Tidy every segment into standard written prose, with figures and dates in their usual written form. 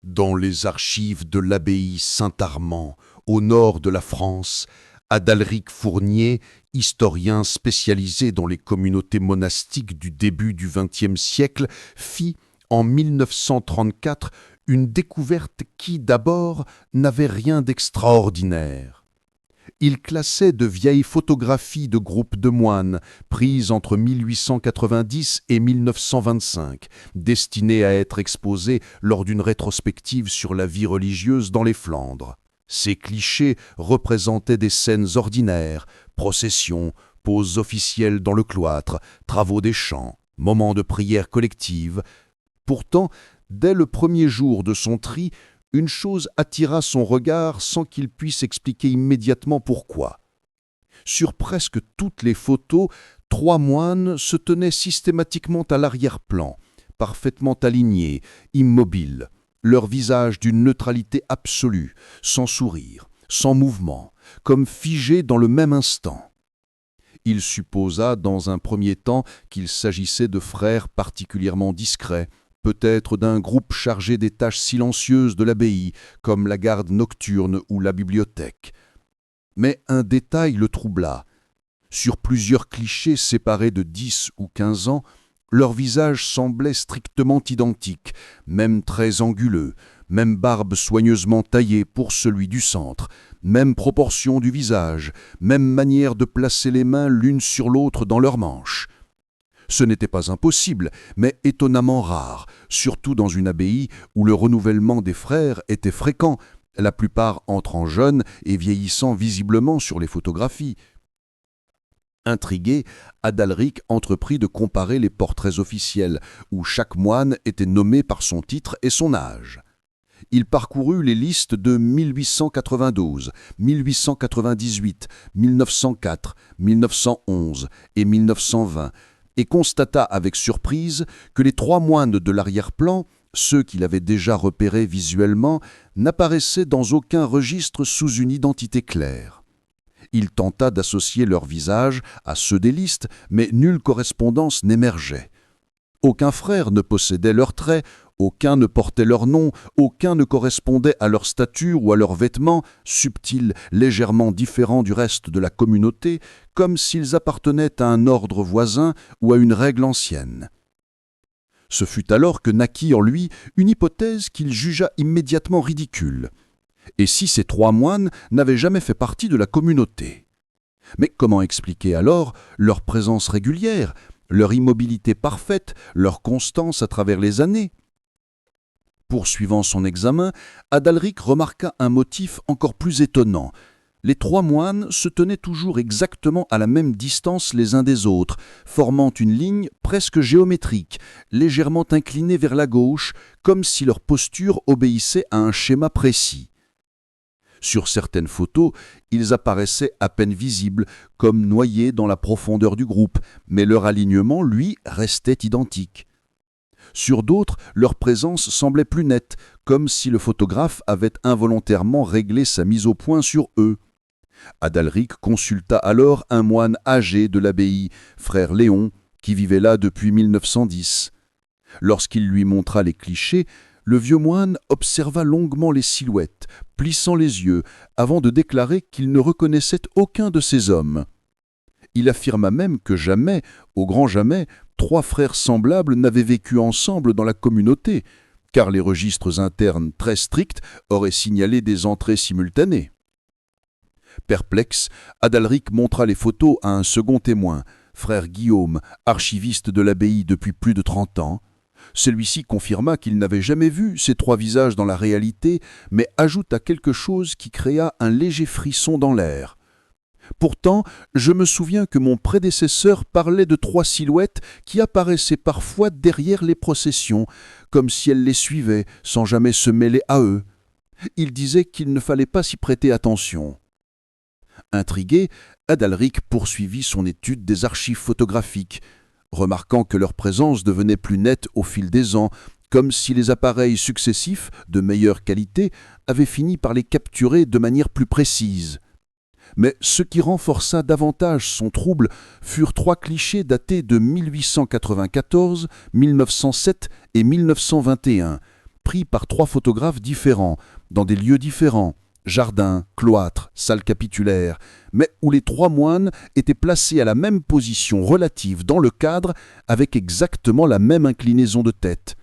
Dans les archives de l'abbaye Saint-Armand, au nord de la France, Adalric Fournier, historien spécialisé dans les communautés monastiques du début du XXe siècle, fit, en 1934, une découverte qui, d'abord, n'avait rien d'extraordinaire. Il classait de vieilles photographies de groupes de moines prises entre 1890 et 1925, destinées à être exposées lors d'une rétrospective sur la vie religieuse dans les Flandres. Ces clichés représentaient des scènes ordinaires, processions, poses officielles dans le cloître, travaux des champs, moments de prière collective. Pourtant, dès le premier jour de son tri, une chose attira son regard sans qu'il puisse expliquer immédiatement pourquoi. Sur presque toutes les photos, 3 moines se tenaient systématiquement à l'arrière-plan, parfaitement alignés, immobiles, leur visage d'une neutralité absolue, sans sourire, sans mouvement, comme figés dans le même instant. Il supposa dans un premier temps qu'il s'agissait de frères particulièrement discrets, peut-être d'un groupe chargé des tâches silencieuses de l'abbaye, comme la garde nocturne ou la bibliothèque. Mais un détail le troubla. Sur plusieurs clichés séparés de 10 ou 15 ans, leurs visages semblaient strictement identiques, même traits anguleux, même barbe soigneusement taillée pour celui du centre, même proportion du visage, même manière de placer les mains l'une sur l'autre dans leurs manches. Ce n'était pas impossible, mais étonnamment rare, surtout dans une abbaye où le renouvellement des frères était fréquent, la plupart entrant jeunes et vieillissant visiblement sur les photographies. Intrigué, Adalric entreprit de comparer les portraits officiels, où chaque moine était nommé par son titre et son âge. Il parcourut les listes de 1892, 1898, 1904, 1911 et 1920, et constata avec surprise que les 3 moines de l'arrière-plan, ceux qu'il avait déjà repérés visuellement, n'apparaissaient dans aucun registre sous une identité claire. Il tenta d'associer leurs visages à ceux des listes, mais nulle correspondance n'émergeait. Aucun frère ne possédait leurs traits, aucun ne portait leur nom, aucun ne correspondait à leur stature ou à leurs vêtements, subtils, légèrement différents du reste de la communauté, comme s'ils appartenaient à un ordre voisin ou à une règle ancienne. Ce fut alors que naquit en lui une hypothèse qu'il jugea immédiatement ridicule. Et si ces 3 moines n'avaient jamais fait partie de la communauté? Mais comment expliquer alors leur présence régulière, leur immobilité parfaite, leur constance à travers les années? Poursuivant son examen, Adalric remarqua un motif encore plus étonnant. Les 3 moines se tenaient toujours exactement à la même distance les uns des autres, formant une ligne presque géométrique, légèrement inclinée vers la gauche, comme si leur posture obéissait à un schéma précis. Sur certaines photos, ils apparaissaient à peine visibles, comme noyés dans la profondeur du groupe, mais leur alignement, lui, restait identique. Sur d'autres, leur présence semblait plus nette, comme si le photographe avait involontairement réglé sa mise au point sur eux. Adalric consulta alors un moine âgé de l'abbaye, frère Léon, qui vivait là depuis 1910. Lorsqu'il lui montra les clichés, le vieux moine observa longuement les silhouettes, plissant les yeux, avant de déclarer qu'il ne reconnaissait aucun de ces hommes. Il affirma même que jamais, au grand jamais, 3 frères semblables n'avaient vécu ensemble dans la communauté, car les registres internes très stricts auraient signalé des entrées simultanées. Perplexe, Adalric montra les photos à un second témoin, frère Guillaume, archiviste de l'abbaye depuis plus de 30 ans. Celui-ci confirma qu'il n'avait jamais vu ces 3 visages dans la réalité, mais ajouta quelque chose qui créa un léger frisson dans l'air. Pourtant, je me souviens que mon prédécesseur parlait de 3 silhouettes qui apparaissaient parfois derrière les processions, comme si elles les suivaient, sans jamais se mêler à eux. Il disait qu'il ne fallait pas s'y prêter attention. Intrigué, Adalric poursuivit son étude des archives photographiques, remarquant que leur présence devenait plus nette au fil des ans, comme si les appareils successifs, de meilleure qualité, avaient fini par les capturer de manière plus précise. Mais ce qui renforça davantage son trouble furent 3 clichés datés de 1894, 1907 et 1921, pris par 3 photographes différents, dans des lieux différents, jardin, cloître, salle capitulaire, mais où les 3 moines étaient placés à la même position relative dans le cadre avec exactement la même inclinaison de tête.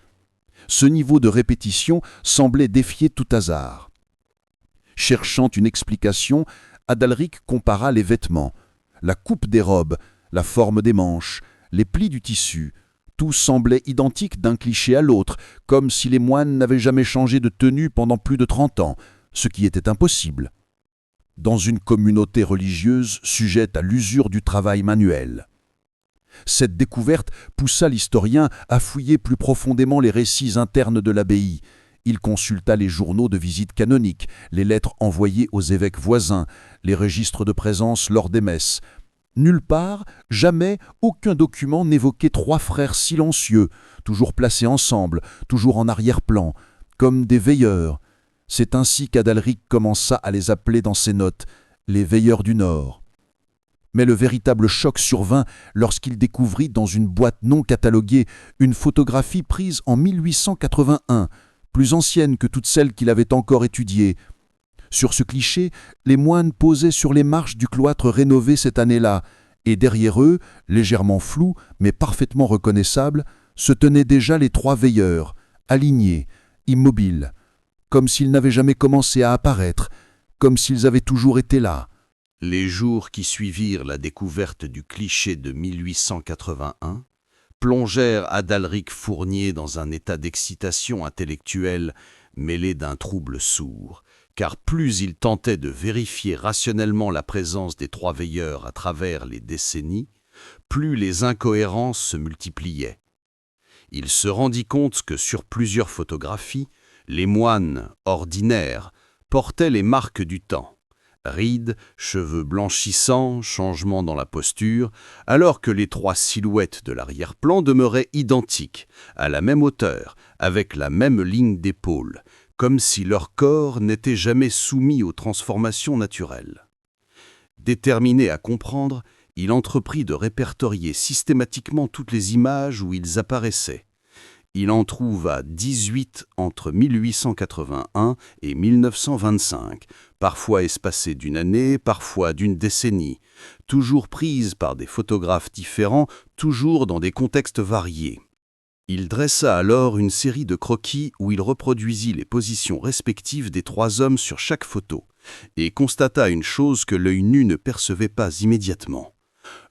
Ce niveau de répétition semblait défier tout hasard. Cherchant une explication, Adalric compara les vêtements, la coupe des robes, la forme des manches, les plis du tissu. Tout semblait identique d'un cliché à l'autre, comme si les moines n'avaient jamais changé de tenue pendant plus de 30 ans, ce qui était impossible, dans une communauté religieuse sujette à l'usure du travail manuel. Cette découverte poussa l'historien à fouiller plus profondément les récits internes de l'abbaye. Il consulta les journaux de visite canoniques, les lettres envoyées aux évêques voisins, les registres de présence lors des messes. Nulle part, jamais, aucun document n'évoquait 3 frères silencieux, toujours placés ensemble, toujours en arrière-plan, comme des veilleurs. C'est ainsi qu'Adalric commença à les appeler dans ses notes « les veilleurs du Nord ». Mais le véritable choc survint lorsqu'il découvrit dans une boîte non cataloguée une photographie prise en 1881, plus ancienne que toutes celles qu'il avait encore étudiées. Sur ce cliché, les moines posaient sur les marches du cloître rénové cette année-là, et derrière eux, légèrement flous mais parfaitement reconnaissables, se tenaient déjà les 3 veilleurs, alignés, immobiles, comme s'ils n'avaient jamais commencé à apparaître, comme s'ils avaient toujours été là. Les jours qui suivirent la découverte du cliché de 1881 plongèrent Adalric Fournier dans un état d'excitation intellectuelle mêlé d'un trouble sourd, car plus il tentait de vérifier rationnellement la présence des 3 veilleurs à travers les décennies, plus les incohérences se multipliaient. Il se rendit compte que sur plusieurs photographies, les moines, ordinaires, portaient les marques du temps. Rides, cheveux blanchissants, changements dans la posture, alors que les 3 silhouettes de l'arrière-plan demeuraient identiques, à la même hauteur, avec la même ligne d'épaule, comme si leur corps n'était jamais soumis aux transformations naturelles. Déterminé à comprendre, il entreprit de répertorier systématiquement toutes les images où ils apparaissaient. Il en trouva 18 entre 1881 et 1925, parfois espacées d'une année, parfois d'une décennie, toujours prises par des photographes différents, toujours dans des contextes variés. Il dressa alors une série de croquis où il reproduisit les positions respectives des 3 hommes sur chaque photo, et constata une chose que l'œil nu ne percevait pas immédiatement.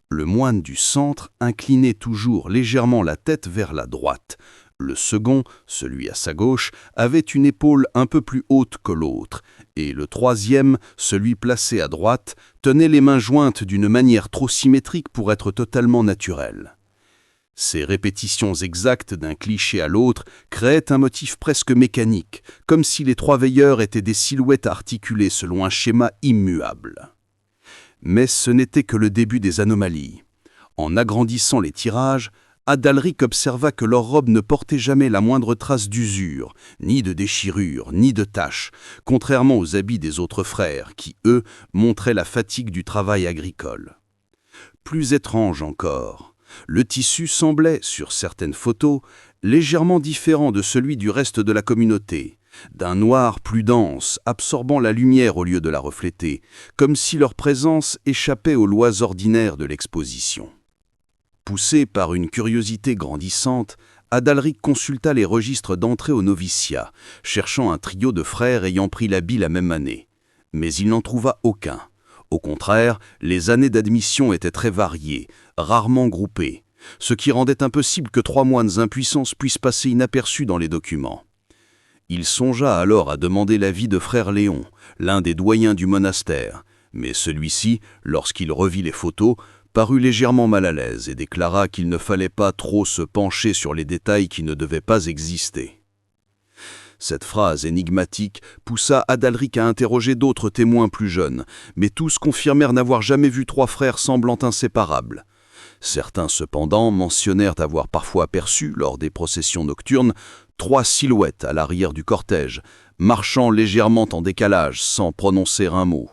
Le moine du centre inclinait toujours légèrement la tête vers la droite. Le second, celui à sa gauche, avait une épaule un peu plus haute que l'autre, et le 3e, celui placé à droite, tenait les mains jointes d'une manière trop symétrique pour être totalement naturelle. Ces répétitions exactes d'un cliché à l'autre créaient un motif presque mécanique, comme si les 3 veilleurs étaient des silhouettes articulées selon un schéma immuable. Mais ce n'était que le début des anomalies. En agrandissant les tirages, Adalric observa que leurs robes ne portaient jamais la moindre trace d'usure, ni de déchirure, ni de tache, contrairement aux habits des autres frères, qui, eux, montraient la fatigue du travail agricole. Plus étrange encore, le tissu semblait, sur certaines photos, légèrement différent de celui du reste de la communauté, d'un noir plus dense, absorbant la lumière au lieu de la refléter, comme si leur présence échappait aux lois ordinaires de l'exposition. Poussé par une curiosité grandissante, Adalric consulta les registres d'entrée au noviciat, cherchant un trio de frères ayant pris l'habit la même année. Mais il n'en trouva aucun. Au contraire, les années d'admission étaient très variées, rarement groupées, ce qui rendait impossible que 3 moines impuissants puissent passer inaperçus dans les documents. Il songea alors à demander l'avis de frère Léon, l'un des doyens du monastère, mais celui-ci, lorsqu'il revit les photos, parut légèrement mal à l'aise et déclara qu'il ne fallait pas trop se pencher sur les détails qui ne devaient pas exister. Cette phrase énigmatique poussa Adalric à interroger d'autres témoins plus jeunes, mais tous confirmèrent n'avoir jamais vu 3 frères semblant inséparables. Certains, cependant, mentionnèrent avoir parfois aperçu, lors des processions nocturnes, 3 silhouettes à l'arrière du cortège, marchant légèrement en décalage, sans prononcer un mot.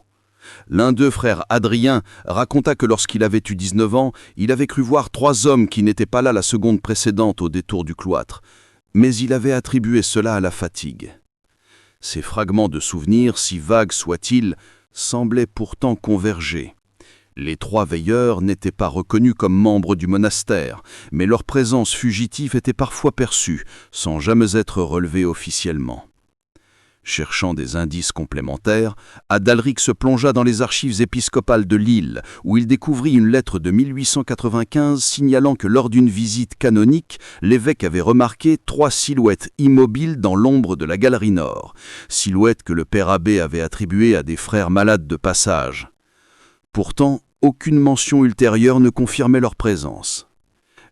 L'un d'eux, frère Adrien, raconta que lorsqu'il avait eu 19 ans, il avait cru voir 3 hommes qui n'étaient pas là la seconde précédente au détour du cloître. mais il avait attribué cela à la fatigue. Ces fragments de souvenirs, si vagues soient-ils, semblaient pourtant converger. Les 3 veilleurs n'étaient pas reconnus comme membres du monastère, mais leur présence fugitive était parfois perçue, sans jamais être relevée officiellement. Cherchant des indices complémentaires, Adalric se plongea dans les archives épiscopales de Lille, où il découvrit une lettre de 1895 signalant que lors d'une visite canonique, l'évêque avait remarqué 3 silhouettes immobiles dans l'ombre de la galerie nord, silhouettes que le père abbé avait attribuées à des frères malades de passage. Pourtant, aucune mention ultérieure ne confirmait leur présence.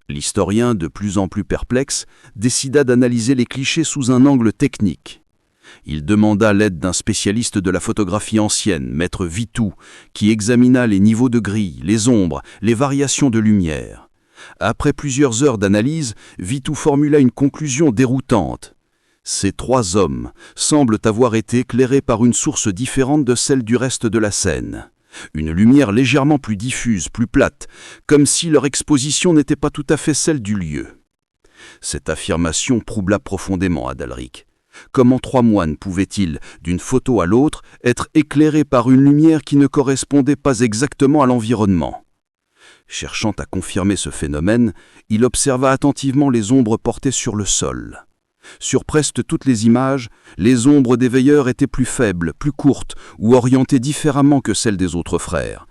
L'historien, de plus en plus perplexe, décida d'analyser les clichés sous un angle technique. Il demanda l'aide d'un spécialiste de la photographie ancienne, maître Vitou, qui examina les niveaux de gris, les ombres, les variations de lumière. Après plusieurs heures d'analyse, Vitou formula une conclusion déroutante. Ces 3 hommes semblent avoir été éclairés par une source différente de celle du reste de la scène. Une lumière légèrement plus diffuse, plus plate, comme si leur exposition n'était pas tout à fait celle du lieu. Cette affirmation troubla profondément Adalric. Comment 3 moines pouvaient-ils, d'une photo à l'autre, être éclairés par une lumière qui ne correspondait pas exactement à l'environnement? Cherchant à confirmer ce phénomène, il observa attentivement les ombres portées sur le sol. Sur presque toutes les images, les ombres des veilleurs étaient plus faibles, plus courtes ou orientées différemment que celles des autres frères.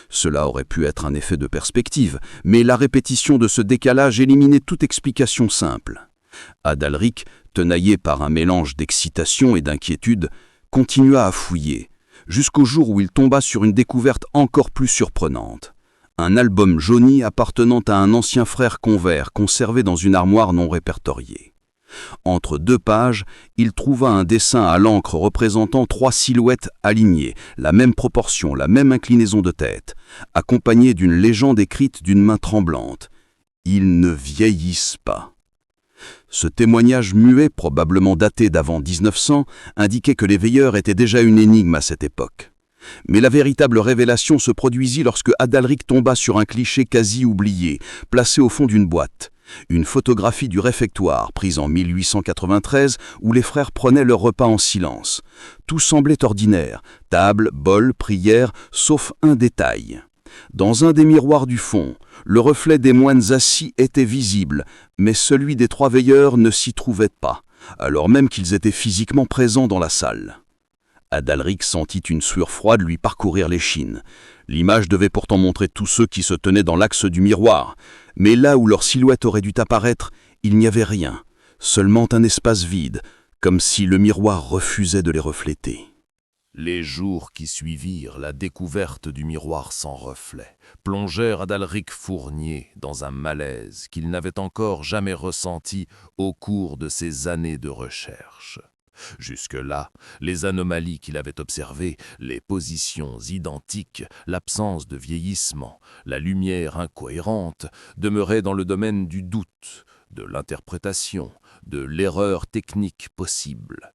Cela aurait pu être un effet de perspective, mais la répétition de ce décalage éliminait toute explication simple. Adalric, tenaillé par un mélange d'excitation et d'inquiétude, continua à fouiller, jusqu'au jour où il tomba sur une découverte encore plus surprenante. Un album jauni appartenant à un ancien frère convers conservé dans une armoire non répertoriée. Entre 2 pages, il trouva un dessin à l'encre représentant 3 silhouettes alignées, la même proportion, la même inclinaison de tête, accompagnée d'une légende écrite d'une main tremblante. « Ils ne vieillissent pas ». Ce témoignage muet, probablement daté d'avant 1900, indiquait que les veilleurs étaient déjà une énigme à cette époque. Mais la véritable révélation se produisit lorsque Adalric tomba sur un cliché quasi oublié, placé au fond d'une boîte. Une photographie du réfectoire, prise en 1893, où les frères prenaient leur repas en silence. Tout semblait ordinaire, table, bol, prière, sauf un détail. Dans un des miroirs du fond, le reflet des moines assis était visible, mais celui des 3 veilleurs ne s'y trouvait pas, alors même qu'ils étaient physiquement présents dans la salle. Adalric sentit une sueur froide lui parcourir l'échine. L'image devait pourtant montrer tous ceux qui se tenaient dans l'axe du miroir, mais là où leur silhouette aurait dû apparaître, il n'y avait rien, seulement un espace vide, comme si le miroir refusait de les refléter. Les jours qui suivirent la découverte du miroir sans reflet plongèrent Adalric Fournier dans un malaise qu'il n'avait encore jamais ressenti au cours de ses années de recherche. Jusque-là, les anomalies qu'il avait observées, les positions identiques, l'absence de vieillissement, la lumière incohérente, demeuraient dans le domaine du doute, de l'interprétation, de l'erreur technique possible.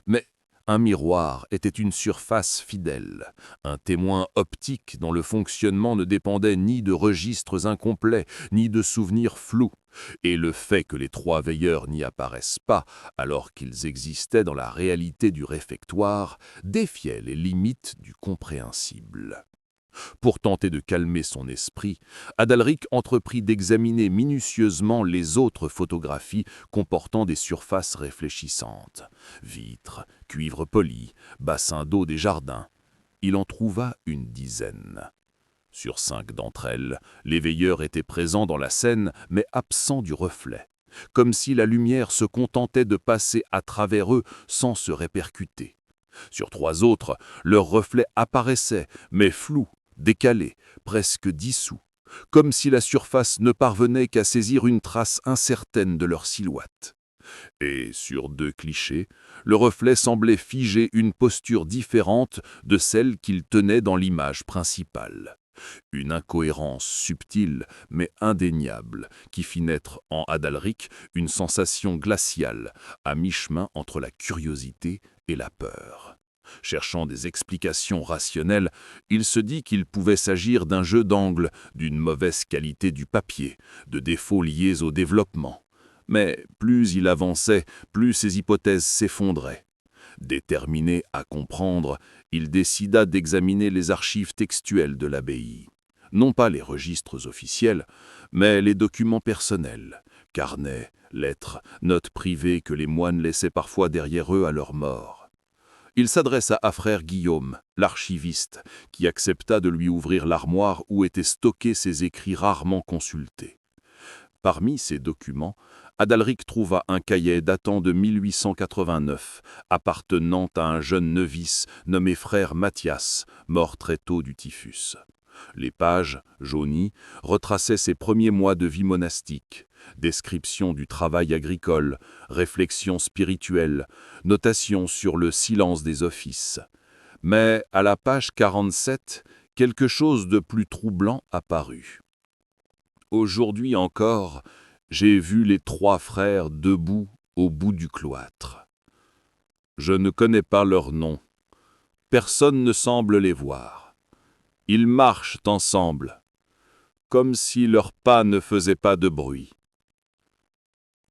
Mais un miroir était une surface fidèle, un témoin optique dont le fonctionnement ne dépendait ni de registres incomplets, ni de souvenirs flous, et le fait que les 3 veilleurs n'y apparaissent pas, alors qu'ils existaient dans la réalité du réfectoire, défiait les limites du compréhensible. Pour tenter de calmer son esprit, Adalric entreprit d'examiner minutieusement les autres photographies comportant des surfaces réfléchissantes. Vitres, cuivre poli, bassins d'eau des jardins. Il en trouva une dizaine. Sur 5 d'entre elles, les veilleurs étaient présents dans la scène, mais absents du reflet, comme si la lumière se contentait de passer à travers eux sans se répercuter. Sur 3 autres, leur reflet apparaissait, mais flou, décalé, presque dissous, comme si la surface ne parvenait qu'à saisir une trace incertaine de leur silhouette. Et sur 2 clichés, le reflet semblait figer une posture différente de celle qu'il tenait dans l'image principale. Une incohérence subtile mais indéniable qui fit naître en Adalric une sensation glaciale, à mi-chemin entre la curiosité et la peur. Cherchant des explications rationnelles, il se dit qu'il pouvait s'agir d'un jeu d'angle, d'une mauvaise qualité du papier, de défauts liés au développement. Mais plus il avançait, plus ses hypothèses s'effondraient. Déterminé à comprendre, il décida d'examiner les archives textuelles de l'abbaye. Non pas les registres officiels, mais les documents personnels, carnets, lettres, notes privées que les moines laissaient parfois derrière eux à leur mort. Il s'adressa à frère Guillaume, l'archiviste, qui accepta de lui ouvrir l'armoire où étaient stockés ses écrits rarement consultés. Parmi ces documents, Adalric trouva un cahier datant de 1889, appartenant à un jeune novice nommé frère Mathias, mort très tôt du typhus. Les pages, jaunies, retraçaient ses premiers mois de vie monastique, description du travail agricole, réflexion spirituelle, notation sur le silence des offices. Mais à la page 47, quelque chose de plus troublant apparut. Aujourd'hui encore, j'ai vu les 3 frères debout au bout du cloître. Je ne connais pas leurs noms. Personne ne semble les voir. Ils marchent ensemble, comme si leurs pas ne faisaient pas de bruit.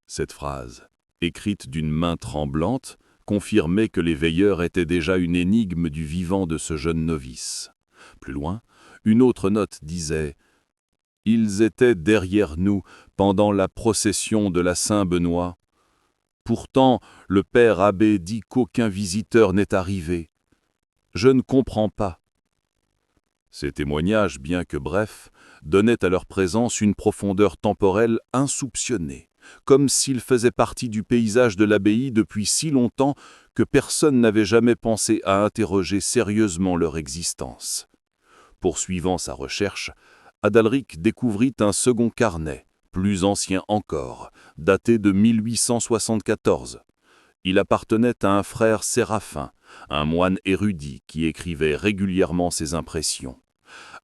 Cette phrase, écrite d'une main tremblante, confirmait que les veilleurs étaient déjà une énigme du vivant de ce jeune novice. Plus loin, une autre note disait « Ils étaient derrière nous pendant la procession de la Saint-Benoît. Pourtant, le père abbé dit qu'aucun visiteur n'est arrivé. Je ne comprends pas. » Ces témoignages, bien que brefs, donnaient à leur présence une profondeur temporelle insoupçonnée, comme s'ils faisaient partie du paysage de l'abbaye depuis si longtemps que personne n'avait jamais pensé à interroger sérieusement leur existence. Poursuivant sa recherche, Adalric découvrit un second carnet, plus ancien encore, daté de 1874. Il appartenait à un frère Séraphin, un moine érudit qui écrivait régulièrement ses impressions.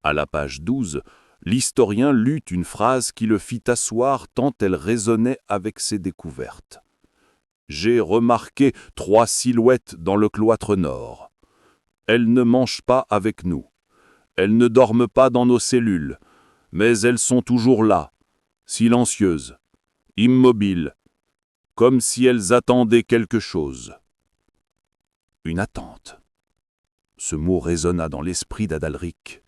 À la page 12, l'historien lut une phrase qui le fit asseoir tant elle résonnait avec ses découvertes. « J'ai remarqué 3 silhouettes dans le cloître nord. Elles ne mangent pas avec nous. Elles ne dorment pas dans nos cellules, mais elles sont toujours là, silencieuses, immobiles, comme si elles attendaient quelque chose. » Une attente. Ce mot résonna dans l'esprit d'Adalric.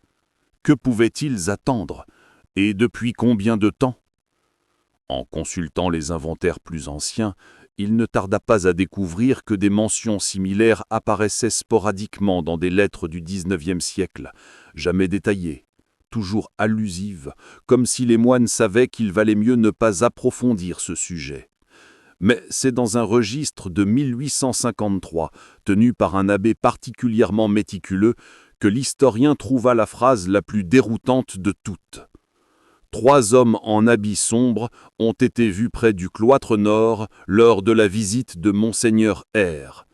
Que pouvaient-ils attendre, et depuis combien de temps? En consultant les inventaires plus anciens, il ne tarda pas à découvrir que des mentions similaires apparaissaient sporadiquement dans des lettres du XIXe siècle, jamais détaillées, toujours allusives, comme si les moines savaient qu'il valait mieux ne pas approfondir ce sujet. Mais c'est dans un registre de 1853, tenu par un abbé particulièrement méticuleux, que l'historien trouva la phrase la plus déroutante de toutes. 3 hommes en habits sombres ont été vus près du cloître nord lors de la visite de Monseigneur R.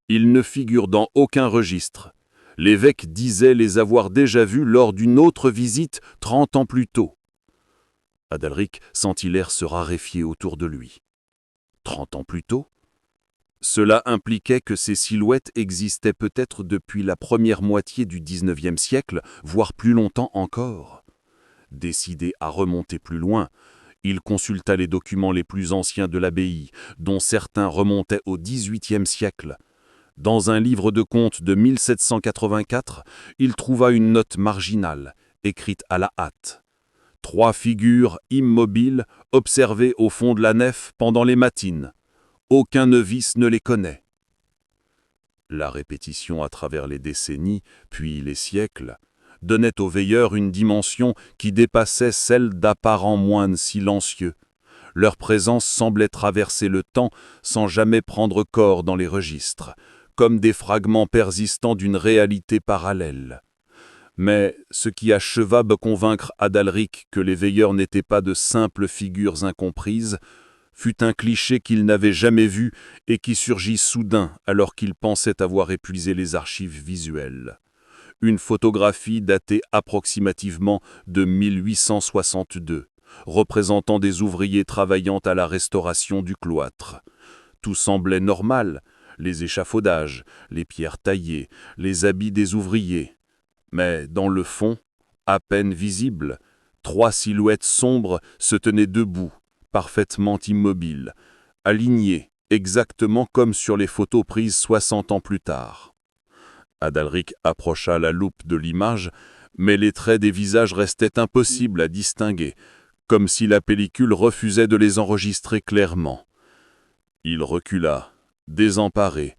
Ils ne figurent dans aucun registre. L'évêque disait les avoir déjà vus lors d'une autre visite 30 ans plus tôt. Adalric sentit l'air se raréfier autour de lui. 30 ans plus tôt? Cela impliquait que ces silhouettes existaient peut-être depuis la première moitié du XIXe siècle, voire plus longtemps encore. Décidé à remonter plus loin, il consulta les documents les plus anciens de l'abbaye, dont certains remontaient au XVIIIe siècle. Dans un livre de comptes de 1784, il trouva une note marginale, écrite à la hâte. 3 figures immobiles observées au fond de la nef pendant les matines. Aucun novice ne les connaît. La répétition à travers les décennies, puis les siècles, donnait aux veilleurs une dimension qui dépassait celle d'apparents moines silencieux. Leur présence semblait traverser le temps sans jamais prendre corps dans les registres, comme des fragments persistants d'une réalité parallèle. Mais ce qui acheva de convaincre Adalric que les veilleurs n'étaient pas de simples figures incomprises fut un cliché qu'il n'avait jamais vu et qui surgit soudain alors qu'il pensait avoir épuisé les archives visuelles. Une photographie datée approximativement de 1862, représentant des ouvriers travaillant à la restauration du cloître. Tout semblait normal, les échafaudages, les pierres taillées, les habits des ouvriers. Mais dans le fond, à peine visibles, 3 silhouettes sombres se tenaient debout, parfaitement immobiles, alignés, exactement comme sur les photos prises 60 ans plus tard. Adalric approcha la loupe de l'image, mais les traits des visages restaient impossibles à distinguer, comme si la pellicule refusait de les enregistrer clairement. Il recula, désemparé,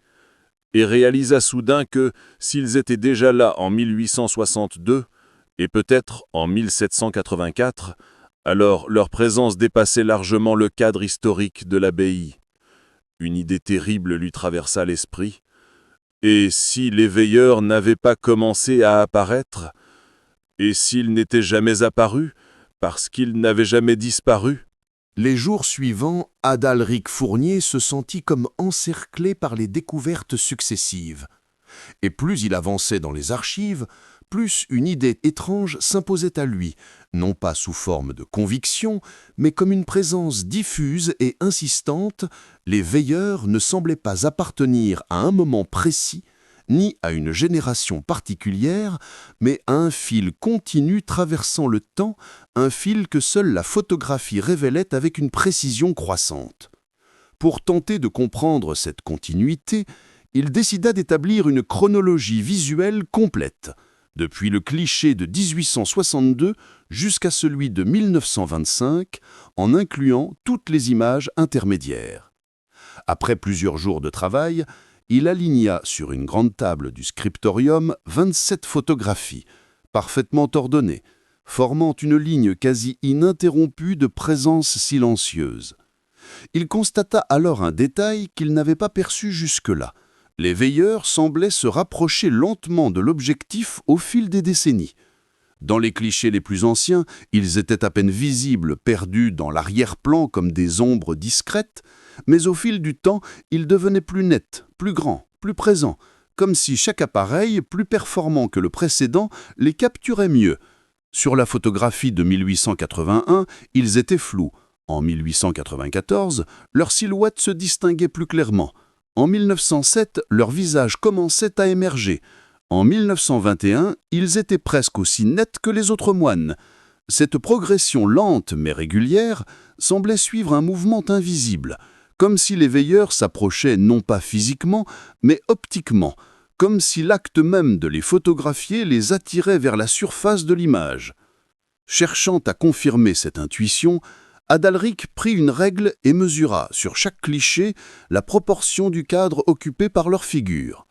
et réalisa soudain que, s'ils étaient déjà là en 1862, et peut-être en 1784, alors leur présence dépassait largement le cadre historique de l'abbaye. Une idée terrible lui traversa l'esprit. Et si les veilleurs n'avaient pas commencé à apparaître? Et s'ils n'étaient jamais apparus, parce qu'ils n'avaient jamais disparu? Les jours suivants, Adalric Fournier se sentit comme encerclé par les découvertes successives. Et plus il avançait dans les archives, plus une idée étrange s'imposait à lui, non pas sous forme de conviction, mais comme une présence diffuse et insistante. Les veilleurs ne semblaient pas appartenir à un moment précis, ni à une génération particulière, mais à un fil continu traversant le temps, un fil que seule la photographie révélait avec une précision croissante. Pour tenter de comprendre cette continuité, il décida d'établir une chronologie visuelle complète, depuis le cliché de 1862 jusqu'à celui de 1925, en incluant toutes les images intermédiaires. Après plusieurs jours de travail, il aligna sur une grande table du scriptorium 27 photographies, parfaitement ordonnées, formant une ligne quasi ininterrompue de présence silencieuse. Il constata alors un détail qu'il n'avait pas perçu jusque-là. Les veilleurs semblaient se rapprocher lentement de l'objectif au fil des décennies. Dans les clichés les plus anciens, ils étaient à peine visibles, perdus dans l'arrière-plan comme des ombres discrètes, mais au fil du temps, ils devenaient plus nets, plus grands, plus présents, comme si chaque appareil, plus performant que le précédent, les capturait mieux. Sur la photographie de 1881, ils étaient flous. En 1894, leur silhouette se distinguait plus clairement. En 1907, leur visage commençait à émerger. En 1921, ils étaient presque aussi nets que les autres moines. Cette progression lente mais régulière semblait suivre un mouvement invisible, comme si les veilleurs s'approchaient non pas physiquement, mais optiquement, comme si l'acte même de les photographier les attirait vers la surface de l'image. Cherchant à confirmer cette intuition, Adalric prit une règle et mesura, sur chaque cliché, la proportion du cadre occupé par leur figure.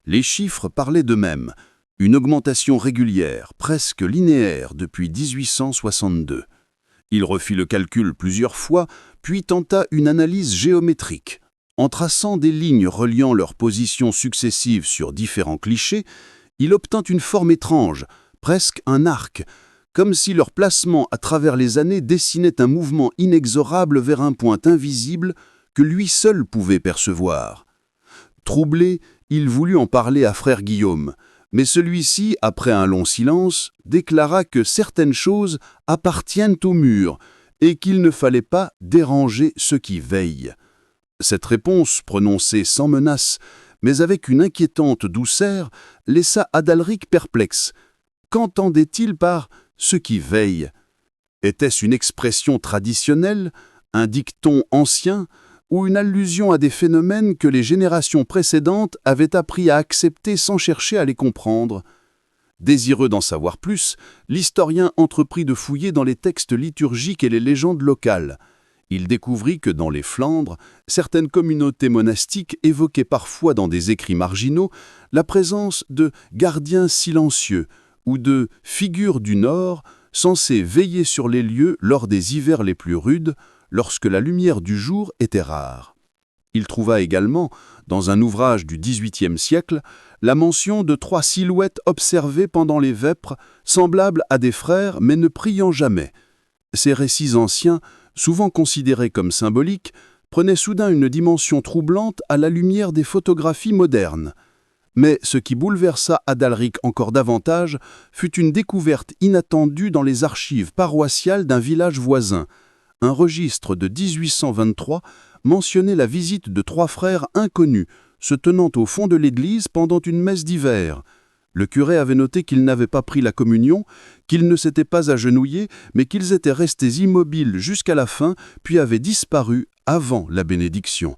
Les chiffres parlaient d'eux-mêmes, une augmentation régulière, presque linéaire depuis 1862. Il refit le calcul plusieurs fois, puis tenta une analyse géométrique. En traçant des lignes reliant leurs positions successives sur différents clichés, il obtint une forme étrange, presque un arc, comme si leur placement à travers les années dessinait un mouvement inexorable vers un point invisible que lui seul pouvait percevoir. Troublé, il voulut en parler à frère Guillaume, mais celui-ci, après un long silence, déclara que certaines choses appartiennent au mur et qu'il ne fallait pas déranger ceux qui veillent. Cette réponse, prononcée sans menace, mais avec une inquiétante douceur, laissa Adalric perplexe. Qu'entendait-il par « ceux qui veillent » ? Était-ce une expression traditionnelle, un dicton ancien, ou une allusion à des phénomènes que les générations précédentes avaient appris à accepter sans chercher à les comprendre? Désireux d'en savoir plus, l'historien entreprit de fouiller dans les textes liturgiques et les légendes locales. Il découvrit que dans les Flandres, certaines communautés monastiques évoquaient parfois dans des écrits marginaux la présence de gardiens silencieux ou de figures du Nord censées veiller sur les lieux lors des hivers les plus rudes, lorsque la lumière du jour était rare. Il trouva également, dans un ouvrage du XVIIIe siècle, la mention de 3 silhouettes observées pendant les vêpres, semblables à des frères mais ne priant jamais. Ces récits anciens, souvent considérés comme symboliques, prenaient soudain une dimension troublante à la lumière des photographies modernes. Mais ce qui bouleversa Adalric encore davantage fut une découverte inattendue dans les archives paroissiales d'un village voisin. Un registre de 1823 mentionnait la visite de 3 frères inconnus se tenant au fond de l'église pendant une messe d'hiver. Le curé avait noté qu'ils n'avaient pas pris la communion, qu'ils ne s'étaient pas agenouillés, mais qu'ils étaient restés immobiles jusqu'à la fin, puis avaient disparu avant la bénédiction.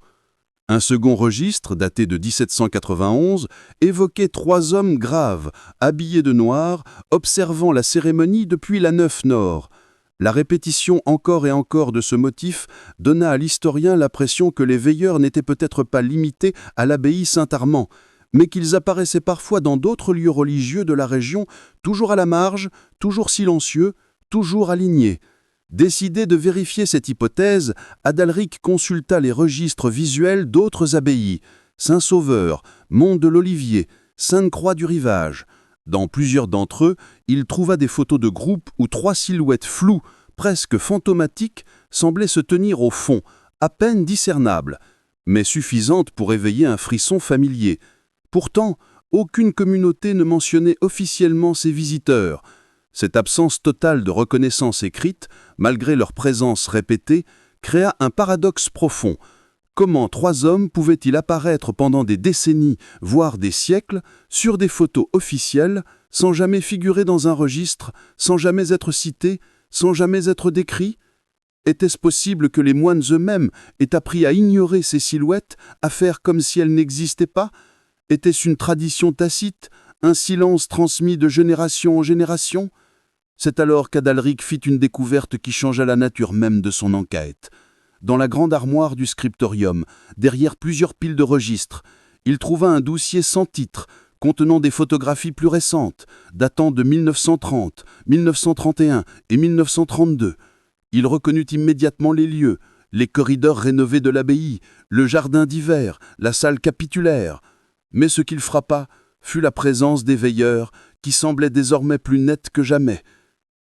Un second registre, daté de 1791, évoquait 3 hommes graves, habillés de noir, observant la cérémonie depuis la nef nord. La répétition encore et encore de ce motif donna à l'historien l'impression que les veilleurs n'étaient peut-être pas limités à l'abbaye Saint-Armand, mais qu'ils apparaissaient parfois dans d'autres lieux religieux de la région, toujours à la marge, toujours silencieux, toujours alignés. Décidé de vérifier cette hypothèse, Adalric consulta les registres visuels d'autres abbayes, Saint-Sauveur, Mont de l'Olivier, Sainte-Croix du Rivage. Dans plusieurs d'entre eux, il trouva des photos de groupe où 3 silhouettes floues, presque fantomatiques, semblaient se tenir au fond, à peine discernables, mais suffisantes pour éveiller un frisson familier. Pourtant, aucune communauté ne mentionnait officiellement ces visiteurs. Cette absence totale de reconnaissance écrite, malgré leur présence répétée, créa un paradoxe profond. Comment 3 hommes pouvaient-ils apparaître pendant des décennies, voire des siècles, sur des photos officielles, sans jamais figurer dans un registre, sans jamais être cités, sans jamais être décrits? Était-ce possible que les moines eux-mêmes aient appris à ignorer ces silhouettes, à faire comme si elles n'existaient pas? Était-ce une tradition tacite, un silence transmis de génération en génération? C'est alors qu'Adalric fit une découverte qui changea la nature même de son enquête. Dans la grande armoire du scriptorium, derrière plusieurs piles de registres, il trouva un dossier sans titre, contenant des photographies plus récentes, datant de 1930, 1931 et 1932. Il reconnut immédiatement les lieux, les corridors rénovés de l'abbaye, le jardin d'hiver, la salle capitulaire. Mais ce qu'il frappa fut la présence des veilleurs, qui semblaient désormais plus nettes que jamais.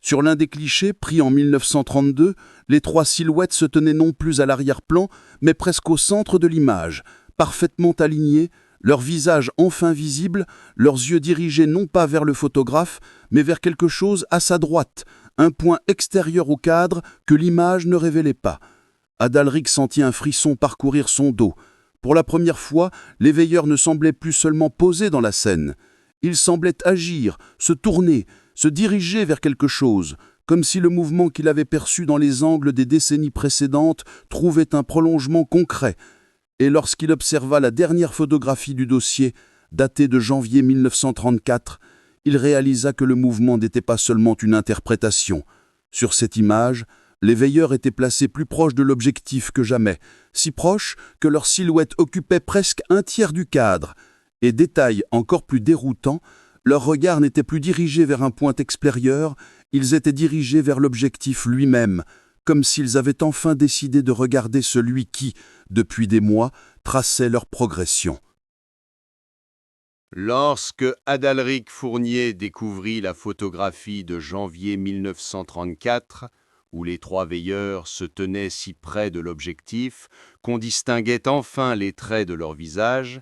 Sur l'un des clichés, pris en 1932, les 3 silhouettes se tenaient non plus à l'arrière-plan, mais presque au centre de l'image, parfaitement alignés, leurs visages enfin visibles, leurs yeux dirigés non pas vers le photographe, mais vers quelque chose à sa droite, un point extérieur au cadre que l'image ne révélait pas. Adalric sentit un frisson parcourir son dos. Pour la première fois, les veilleurs ne semblaient plus seulement posés dans la scène. Ils semblaient agir, se tourner, se diriger vers quelque chose, comme si le mouvement qu'il avait perçu dans les angles des décennies précédentes trouvait un prolongement concret. Et lorsqu'il observa la dernière photographie du dossier, datée de janvier 1934, il réalisa que le mouvement n'était pas seulement une interprétation. Sur cette image, les veilleurs étaient placés plus proches de l'objectif que jamais, si proches que leur silhouette occupait presque un tiers du cadre. Et détail encore plus déroutant, leur regard n'était plus dirigé vers un point extérieur, ils étaient dirigés vers l'objectif lui-même, comme s'ils avaient enfin décidé de regarder celui qui, depuis des mois, traçait leur progression. Lorsque Adalric Fournier découvrit la photographie de janvier 1934, où les 3 veilleurs se tenaient si près de l'objectif qu'on distinguait enfin les traits de leur visage,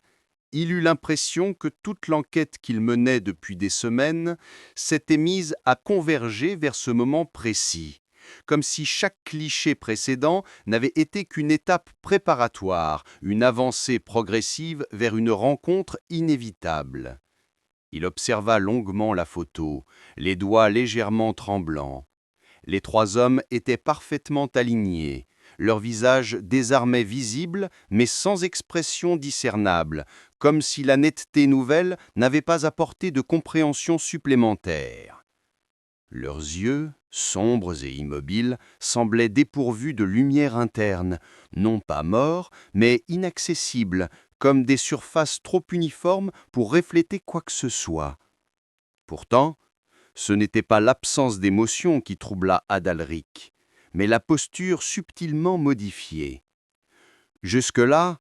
il eut l'impression que toute l'enquête qu'il menait depuis des semaines s'était mise à converger vers ce moment précis, comme si chaque cliché précédent n'avait été qu'une étape préparatoire, une avancée progressive vers une rencontre inévitable. Il observa longuement la photo, les doigts légèrement tremblants. Les 3 hommes étaient parfaitement alignés, leurs visages désormais visibles, mais sans expression discernable, comme si la netteté nouvelle n'avait pas apporté de compréhension supplémentaire. Leurs yeux, sombres et immobiles, semblaient dépourvus de lumière interne, non pas morts, mais inaccessibles, comme des surfaces trop uniformes pour refléter quoi que ce soit. Pourtant, ce n'était pas l'absence d'émotion qui troubla Adalric, mais la posture subtilement modifiée. Jusque-là,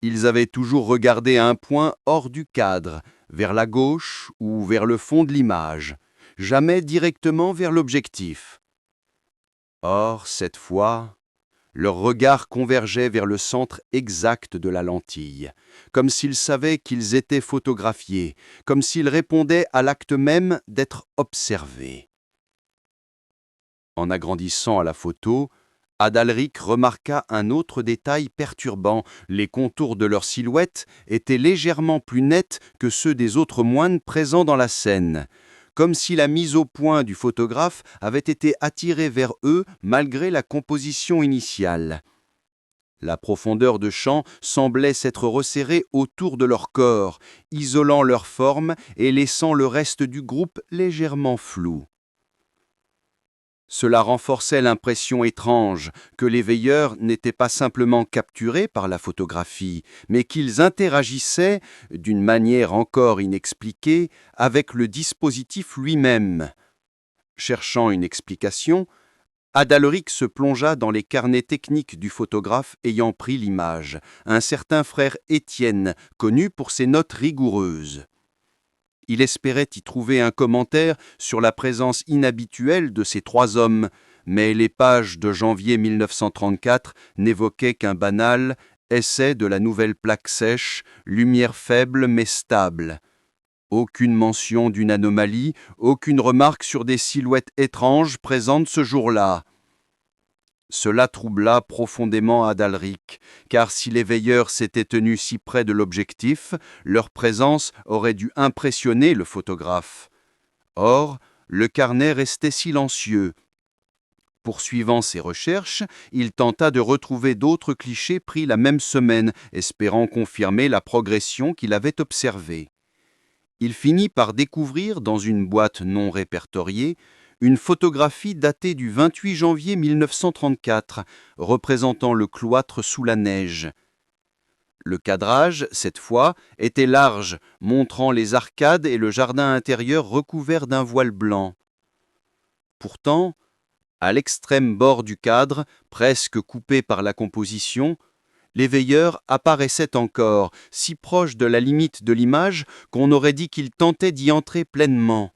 ils avaient toujours regardé à un point hors du cadre, vers la gauche ou vers le fond de l'image, jamais directement vers l'objectif. Or, cette fois, leur regard convergeait vers le centre exact de la lentille, comme s'ils savaient qu'ils étaient photographiés, comme s'ils répondaient à l'acte même d'être observés. En agrandissant à la photo, Adalric remarqua un autre détail perturbant. Les contours de leur silhouette étaient légèrement plus nets que ceux des autres moines présents dans la scène, comme si la mise au point du photographe avait été attirée vers eux malgré la composition initiale. La profondeur de champ semblait s'être resserrée autour de leur corps, isolant leur forme et laissant le reste du groupe légèrement flou. Cela renforçait l'impression étrange que les veilleurs n'étaient pas simplement capturés par la photographie, mais qu'ils interagissaient, d'une manière encore inexpliquée, avec le dispositif lui-même. Cherchant une explication, Adalric se plongea dans les carnets techniques du photographe ayant pris l'image, un certain frère Étienne, connu pour ses notes rigoureuses. Il espérait y trouver un commentaire sur la présence inhabituelle de ces trois hommes, mais les pages de janvier 1934 n'évoquaient qu'un banal « essai de la nouvelle plaque sèche, lumière faible mais stable ». Aucune mention d'une anomalie, aucune remarque sur des silhouettes étranges présentes ce jour-là. Cela troubla profondément Adalric, car si les veilleurs s'étaient tenus si près de l'objectif, leur présence aurait dû impressionner le photographe. Or, le carnet restait silencieux. Poursuivant ses recherches, il tenta de retrouver d'autres clichés pris la même semaine, espérant confirmer la progression qu'il avait observée. Il finit par découvrir, dans une boîte non répertoriée, une photographie datée du 28 janvier 1934, représentant le cloître sous la neige. Le cadrage, cette fois, était large, montrant les arcades et le jardin intérieur recouvert d'un voile blanc. Pourtant, à l'extrême bord du cadre, presque coupé par la composition, les veilleurs apparaissaient encore, si proches de la limite de l'image qu'on aurait dit qu'ils tentaient d'y entrer pleinement.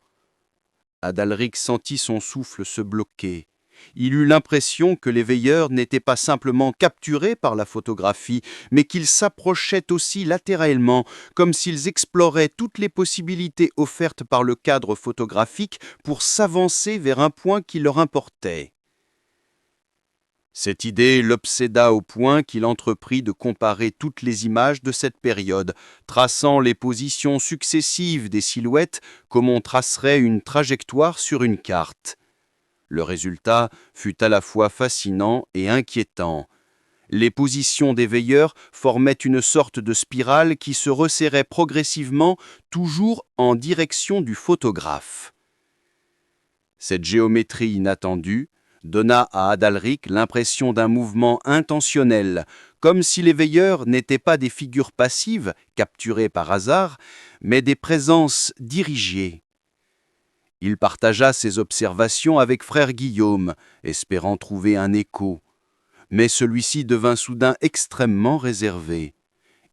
Adalric sentit son souffle se bloquer. Il eut l'impression que les veilleurs n'étaient pas simplement capturés par la photographie, mais qu'ils s'approchaient aussi latéralement, comme s'ils exploraient toutes les possibilités offertes par le cadre photographique pour s'avancer vers un point qui leur importait. Cette idée l'obséda au point qu'il entreprit de comparer toutes les images de cette période, traçant les positions successives des silhouettes comme on tracerait une trajectoire sur une carte. Le résultat fut à la fois fascinant et inquiétant. Les positions des veilleurs formaient une sorte de spirale qui se resserrait progressivement, toujours en direction du photographe. Cette géométrie inattendue donna à Adalric l'impression d'un mouvement intentionnel, comme si les veilleurs n'étaient pas des figures passives, capturées par hasard, mais des présences dirigées. Il partagea ses observations avec frère Guillaume, espérant trouver un écho. Mais celui-ci devint soudain extrêmement réservé.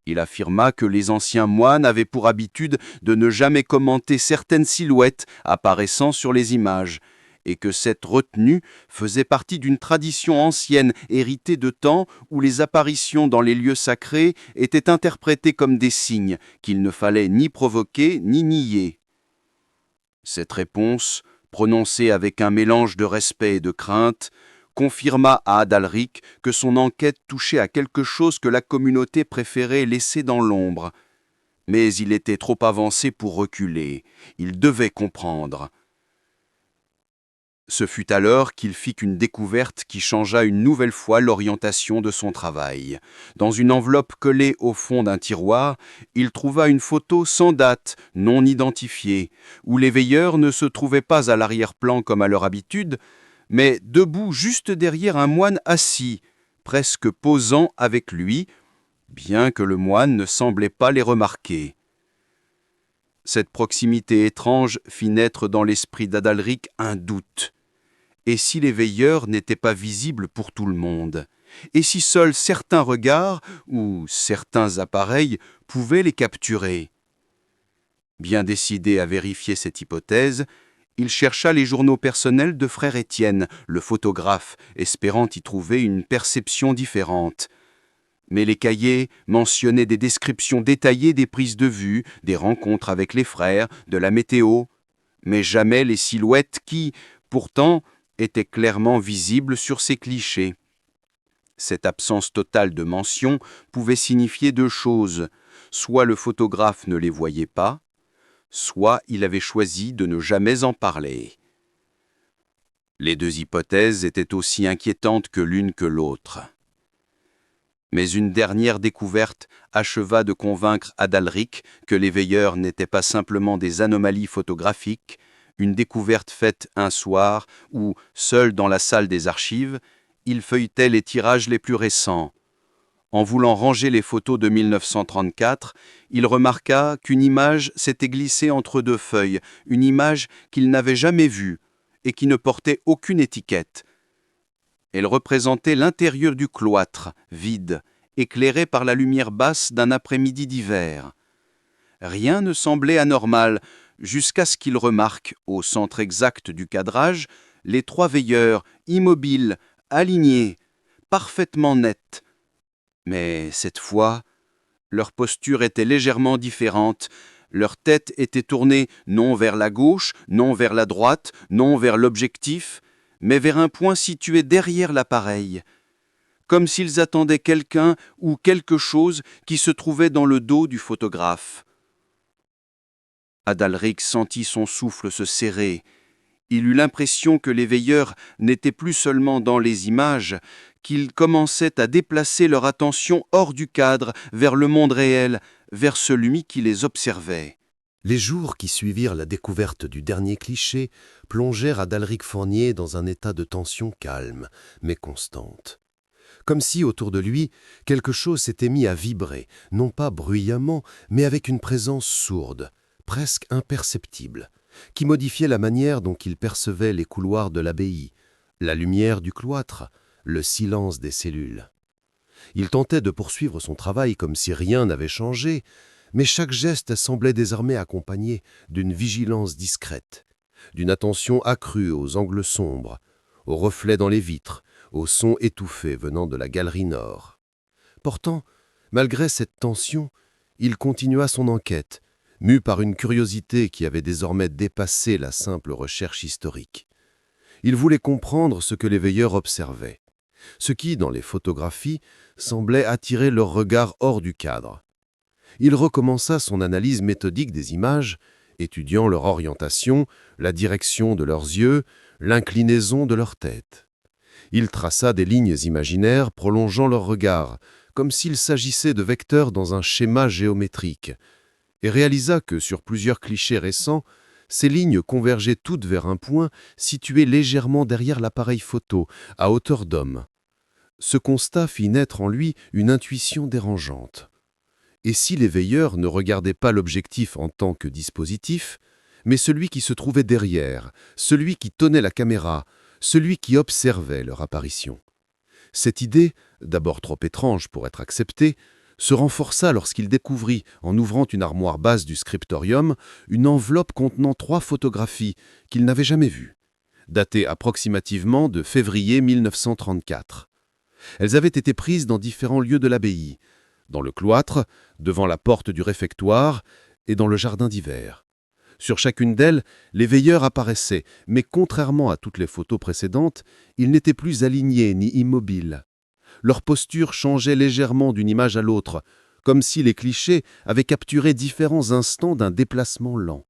Il affirma que les anciens moines avaient pour habitude de ne jamais commenter certaines silhouettes apparaissant sur les images, et que cette retenue faisait partie d'une tradition ancienne héritée de temps où les apparitions dans les lieux sacrés étaient interprétées comme des signes qu'il ne fallait ni provoquer ni nier. Cette réponse, prononcée avec un mélange de respect et de crainte, confirma à Adalric que son enquête touchait à quelque chose que la communauté préférait laisser dans l'ombre. Mais il était trop avancé pour reculer, il devait comprendre. Ce fut alors qu'il fit une découverte qui changea une nouvelle fois l'orientation de son travail. Dans une enveloppe collée au fond d'un tiroir, il trouva une photo sans date, non identifiée, où les veilleurs ne se trouvaient pas à l'arrière-plan comme à leur habitude, mais debout juste derrière un moine assis, presque posant avec lui, bien que le moine ne semblait pas les remarquer. Cette proximité étrange fit naître dans l'esprit d'Adalric un doute. Et si les veilleurs n'étaient pas visibles pour tout le monde? Et si seuls certains regards ou certains appareils pouvaient les capturer? Bien décidé à vérifier cette hypothèse, il chercha les journaux personnels de frère Étienne, le photographe, espérant y trouver une perception différente. Mais les cahiers mentionnaient des descriptions détaillées des prises de vue, des rencontres avec les frères, de la météo, mais jamais les silhouettes qui, pourtant, étaient clairement visibles sur ces clichés. Cette absence totale de mention pouvait signifier deux choses. Soit le photographe ne les voyait pas, soit il avait choisi de ne jamais en parler. Les deux hypothèses étaient aussi inquiétantes que l'une que l'autre. Mais une dernière découverte acheva de convaincre Adalric que les veilleurs n'étaient pas simplement des anomalies photographiques, une découverte faite un soir où, seul dans la salle des archives, il feuilletait les tirages les plus récents. En voulant ranger les photos de 1934, il remarqua qu'une image s'était glissée entre deux feuilles, une image qu'il n'avait jamais vue et qui ne portait aucune étiquette. Elle représentait l'intérieur du cloître, vide, éclairé par la lumière basse d'un après-midi d'hiver. Rien ne semblait anormal, jusqu'à ce qu'il remarque, au centre exact du cadrage, les trois veilleurs, immobiles, alignés, parfaitement nets. Mais cette fois, leur posture était légèrement différente. Leur tête était tournée non vers la gauche, non vers la droite, non vers l'objectif, mais vers un point situé derrière l'appareil, comme s'ils attendaient quelqu'un ou quelque chose qui se trouvait dans le dos du photographe. Adalric sentit son souffle se serrer. Il eut l'impression que les veilleurs n'étaient plus seulement dans les images, qu'ils commençaient à déplacer leur attention hors du cadre, vers le monde réel, vers celui qui les observait. Les jours qui suivirent la découverte du dernier cliché plongèrent Adalric Fournier dans un état de tension calme, mais constante. Comme si, autour de lui, quelque chose s'était mis à vibrer, non pas bruyamment, mais avec une présence sourde, presque imperceptible, qui modifiait la manière dont il percevait les couloirs de l'abbaye, la lumière du cloître, le silence des cellules. Il tentait de poursuivre son travail comme si rien n'avait changé, mais chaque geste semblait désormais accompagné d'une vigilance discrète, d'une attention accrue aux angles sombres, aux reflets dans les vitres, aux sons étouffés venant de la galerie nord. Pourtant, malgré cette tension, il continua son enquête, mû par une curiosité qui avait désormais dépassé la simple recherche historique. Il voulait comprendre ce que les veilleurs observaient, ce qui, dans les photographies, semblait attirer leur regard hors du cadre. Il recommença son analyse méthodique des images, étudiant leur orientation, la direction de leurs yeux, l'inclinaison de leur tête. Il traça des lignes imaginaires prolongeant leur regard, comme s'il s'agissait de vecteurs dans un schéma géométrique, et réalisa que, sur plusieurs clichés récents, ces lignes convergeaient toutes vers un point situé légèrement derrière l'appareil photo, à hauteur d'homme. Ce constat fit naître en lui une intuition dérangeante. Et si les veilleurs ne regardaient pas l'objectif en tant que dispositif, mais celui qui se trouvait derrière, celui qui tenait la caméra, celui qui observait leur apparition. Cette idée, d'abord trop étrange pour être acceptée, se renforça lorsqu'il découvrit, en ouvrant une armoire basse du scriptorium, une enveloppe contenant 3 photographies qu'il n'avait jamais vues, datées approximativement de février 1934. Elles avaient été prises dans différents lieux de l'abbaye, dans le cloître, devant la porte du réfectoire et dans le jardin d'hiver. Sur chacune d'elles, les veilleurs apparaissaient, mais contrairement à toutes les photos précédentes, ils n'étaient plus alignés ni immobiles. Leur posture changeait légèrement d'une image à l'autre, comme si les clichés avaient capturé différents instants d'un déplacement lent.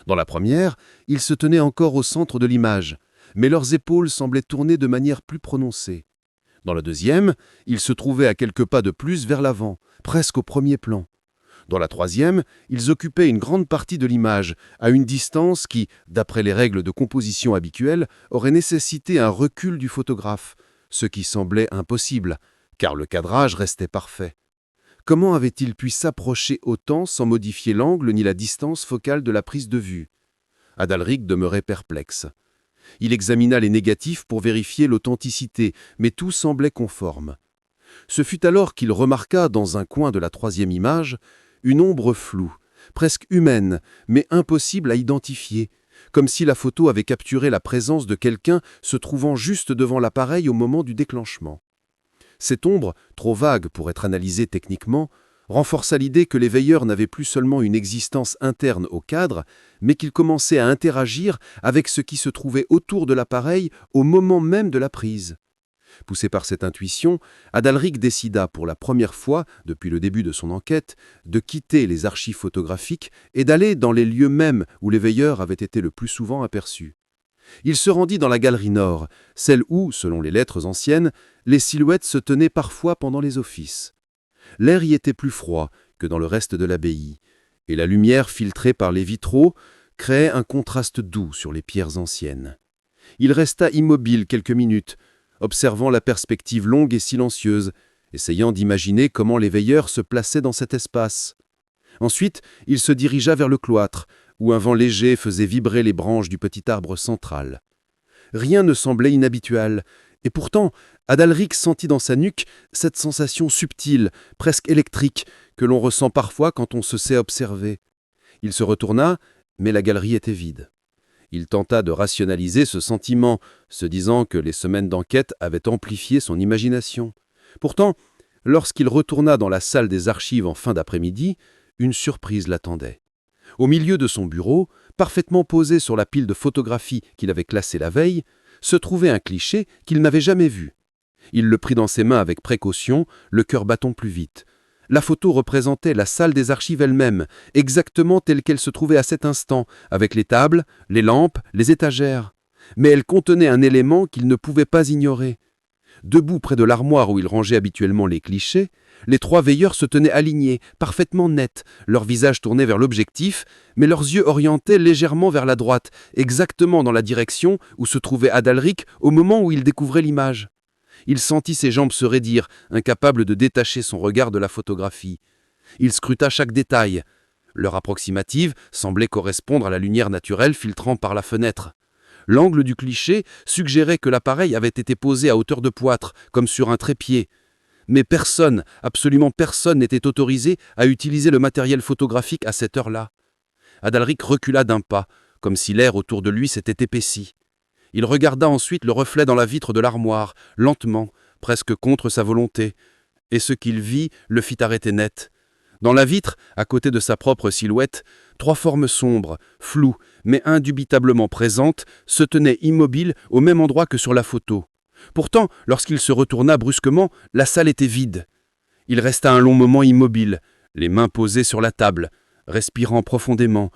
Dans la première, ils se tenaient encore au centre de l'image, mais leurs épaules semblaient tourner de manière plus prononcée. Dans la deuxième, ils se trouvaient à quelques pas de plus vers l'avant, presque au premier plan. Dans la troisième, ils occupaient une grande partie de l'image, à une distance qui, d'après les règles de composition habituelles, aurait nécessité un recul du photographe, ce qui semblait impossible, car le cadrage restait parfait. Comment avait-il pu s'approcher autant sans modifier l'angle ni la distance focale de la prise de vue? Adalric demeurait perplexe. Il examina les négatifs pour vérifier l'authenticité, mais tout semblait conforme. Ce fut alors qu'il remarqua, dans un coin de la troisième image, une ombre floue, presque humaine, mais impossible à identifier, comme si la photo avait capturé la présence de quelqu'un se trouvant juste devant l'appareil au moment du déclenchement. Cette ombre, trop vague pour être analysée techniquement, renforça l'idée que les veilleurs n'avaient plus seulement une existence interne au cadre, mais qu'ils commençaient à interagir avec ce qui se trouvait autour de l'appareil au moment même de la prise. Poussé par cette intuition, Adalric décida pour la première fois, depuis le début de son enquête, de quitter les archives photographiques et d'aller dans les lieux mêmes où les veilleurs avaient été le plus souvent aperçus. Il se rendit dans la galerie nord, celle où, selon les lettres anciennes, les silhouettes se tenaient parfois pendant les offices. L'air y était plus froid que dans le reste de l'abbaye, et la lumière filtrée par les vitraux créait un contraste doux sur les pierres anciennes. Il resta immobile quelques minutes, observant la perspective longue et silencieuse, essayant d'imaginer comment les veilleurs se plaçaient dans cet espace. Ensuite, il se dirigea vers le cloître, où un vent léger faisait vibrer les branches du petit arbre central. Rien ne semblait inhabituel, et pourtant, Adalric sentit dans sa nuque cette sensation subtile, presque électrique, que l'on ressent parfois quand on se sait observer. Il se retourna, mais la galerie était vide. Il tenta de rationaliser ce sentiment, se disant que les semaines d'enquête avaient amplifié son imagination. Pourtant, lorsqu'il retourna dans la salle des archives en fin d'après-midi, une surprise l'attendait. Au milieu de son bureau, parfaitement posé sur la pile de photographies qu'il avait classée la veille, se trouvait un cliché qu'il n'avait jamais vu. Il le prit dans ses mains avec précaution, le cœur battant plus vite. La photo représentait la salle des archives elle-même, exactement telle qu'elle se trouvait à cet instant, avec les tables, les lampes, les étagères. Mais elle contenait un élément qu'il ne pouvait pas ignorer. Debout près de l'armoire où il rangeait habituellement les clichés, les trois veilleurs se tenaient alignés, parfaitement nets, leurs visages tournés vers l'objectif, mais leurs yeux orientés légèrement vers la droite, exactement dans la direction où se trouvait Adalric au moment où il découvrait l'image. Il sentit ses jambes se raidir, incapable de détacher son regard de la photographie. Il scruta chaque détail. L'heure approximative semblait correspondre à la lumière naturelle filtrant par la fenêtre. L'angle du cliché suggérait que l'appareil avait été posé à hauteur de poitre, comme sur un trépied. Mais personne, absolument personne n'était autorisé à utiliser le matériel photographique à cette heure-là. Adalric recula d'un pas, comme si l'air autour de lui s'était épaissi. Il regarda ensuite le reflet dans la vitre de l'armoire, lentement, presque contre sa volonté, et ce qu'il vit le fit arrêter net. Dans la vitre, à côté de sa propre silhouette, trois formes sombres, floues, mais indubitablement présentes, se tenaient immobiles au même endroit que sur la photo. Pourtant, lorsqu'il se retourna brusquement, la salle était vide. Il resta un long moment immobile, les mains posées sur la table, respirant profondément,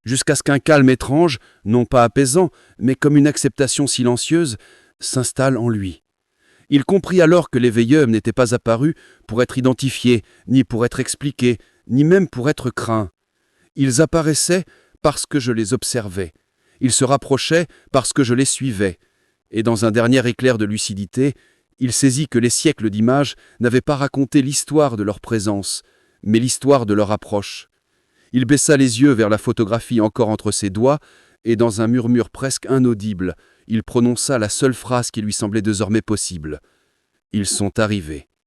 jusqu'à ce qu'un calme étrange, non pas apaisant, mais comme une acceptation silencieuse, s'installe en lui. Il comprit alors que les veilleurs n'étaient pas apparus pour être identifiés, ni pour être expliqués, ni même pour être craints. Ils apparaissaient parce que je les observais. Ils se rapprochaient parce que je les suivais. Et dans un dernier éclair de lucidité, il saisit que les siècles d'images n'avaient pas raconté l'histoire de leur présence, mais l'histoire de leur approche. Il baissa les yeux vers la photographie encore entre ses doigts, et dans un murmure presque inaudible, il prononça la seule phrase qui lui semblait désormais possible. « Ils sont arrivés. »